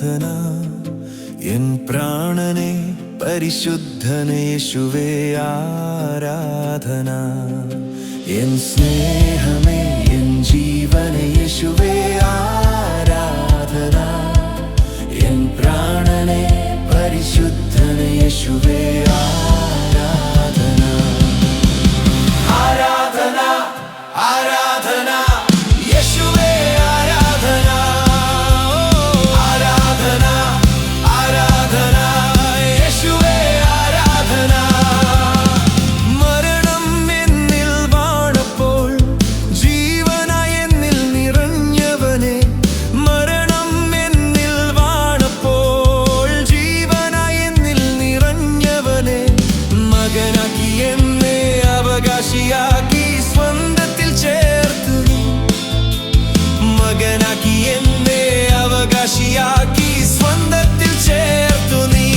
ആരാധന എൻ പ്രാണനെ പരിശുദ്ധനെ യേശുവേ ആരാധന എൻ സ്നേഹമേ എൻ ജീവനെ യേശുവേ ആരാധന എൻ പ്രാണനെ പരിശുദ്ധനെ യേശുവേ ആരാധന ആരാധന ആരാധന യേശുവേ ആരാധന ആരാധന ആരാധന യേശുവേ ആരാധന മരണം എന്നിൽ വാണപ്പോൾ ജീവനായി എന്നിൽ നിറഞ്ഞവനെ മരണം എന്നിൽ വാണപ്പോൾ ജീവനായി എന്നിൽ നിറഞ്ഞവനെ മകനാക്കി എന്നെ അവകാശിയാക്കി സ്വന്തത്തിൽ ചേർത്തു മകനാക്കി എന്നെ അവകാശിയാക്കി സ്വന്തത്തിൽ ചേർത്തു നീ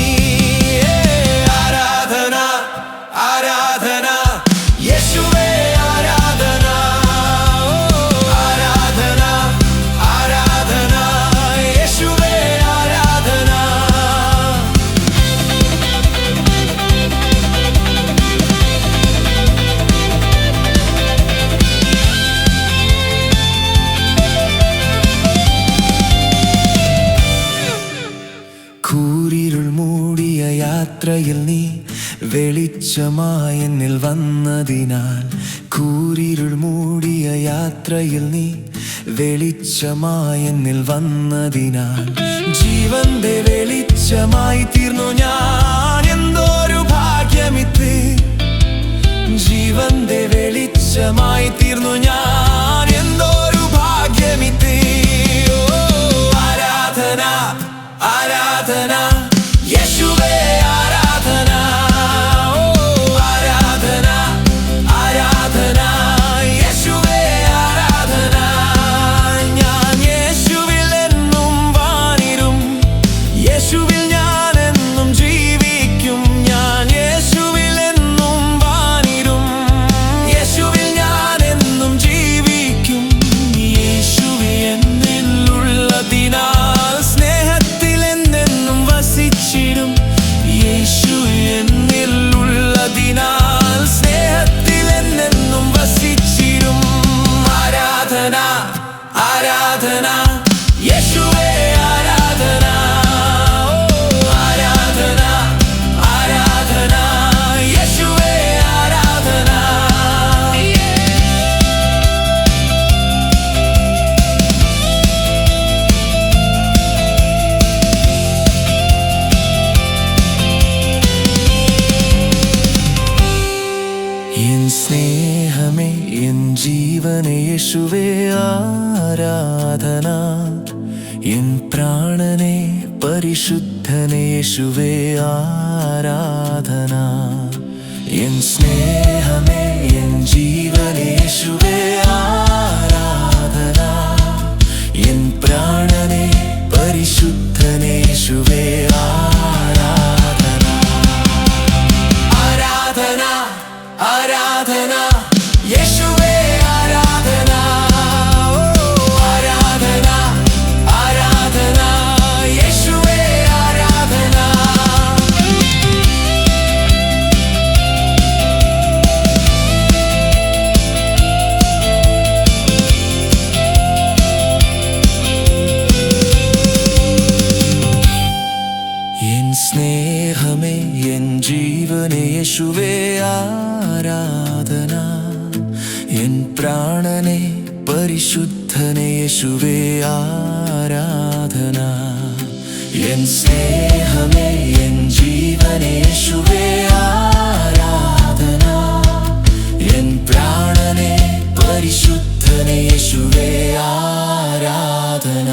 ആരാധന ആരാധന യേശുവേ ആരാധന ആരാധന ആരാധന യേശുവേ ആരാധന കൂരിരുൾ മൂടിയ യാത്രയിൽ നീ വെളിച്ചമായി എന്നിൽ വന്നതിനാൽ കൂരിരുൾ മൂടിയ യാത്രയിൽ നീ വെളിച്ചമായി എന്നിൽ വന്നതിനാൽ ജീവന്റെ വെളിച്ചമായി തീർന്നു ഞാൻ എന്തോരു ഭാഗ്യമിത് ജീവന്റെ വെളിച്ചമായി തീർന്നു ഞാൻ എന്തോരു ഭാഗ്യമിത് ആരാധന ആരാധന യേശുവേ ആരാധന ആരാധന ആരാധന യേശുവേ ആരാധന ഞാൻ യേശുവിൽ എന്നും വാണിരും യേശുവിൽ ഞാൻ എന്നും ജീവിക്കും ഞാൻ യേശുവിൽ എന്നും വാണിരും യേശുവിൽ ഞാൻ എന്നും ജീവിക്കും യേശുവേ എന്നിലുള്ളതിനാൽ സ്നേഹത്തിൽ എന്നെന്നും വസിച്ചിടും യേശു എന്നിലുള്ളതിനാൽ സ്നേഹത്തിൽ എന്നെന്നും വസിച്ചിടും ആരാധന ആരാധന യേശുവേ ആരാധന ആരാധന ആരാധന യേശുവേ ആരാധന എൻ സ്നേഹമേ എൻ ജീവനെ യേശുവേ ആരാധന എൻ പ്രാണനെ പരിശുദ്ധനെ യേശുവേ ആരാധന എൻ സ്നേഹമേ എൻ ജീവനെ യേശുവേ ആരാധന എൻ പ്രാണനെ പരിശുദ്ധനെ യേശുവേ ആരാധന ആരാധന ആരാധന യേശുവേ ആരാധന ആരാധന ആരാധന യേശുവേ ആരാധന എൻ സ്നേഹമേ എൻ ജീവനെ യേശുവേ ആരാധന എൻ പ്രാണനെ പരിശുദ്ധനെ യേശുവേ ആരാധന എൻ സ്നേഹമേ എൻ ജീവനെ യേശുവേ ആരാധന എൻ പ്രാണനെ പരിശുദ്ധനെ യേശുവേ ആരാധന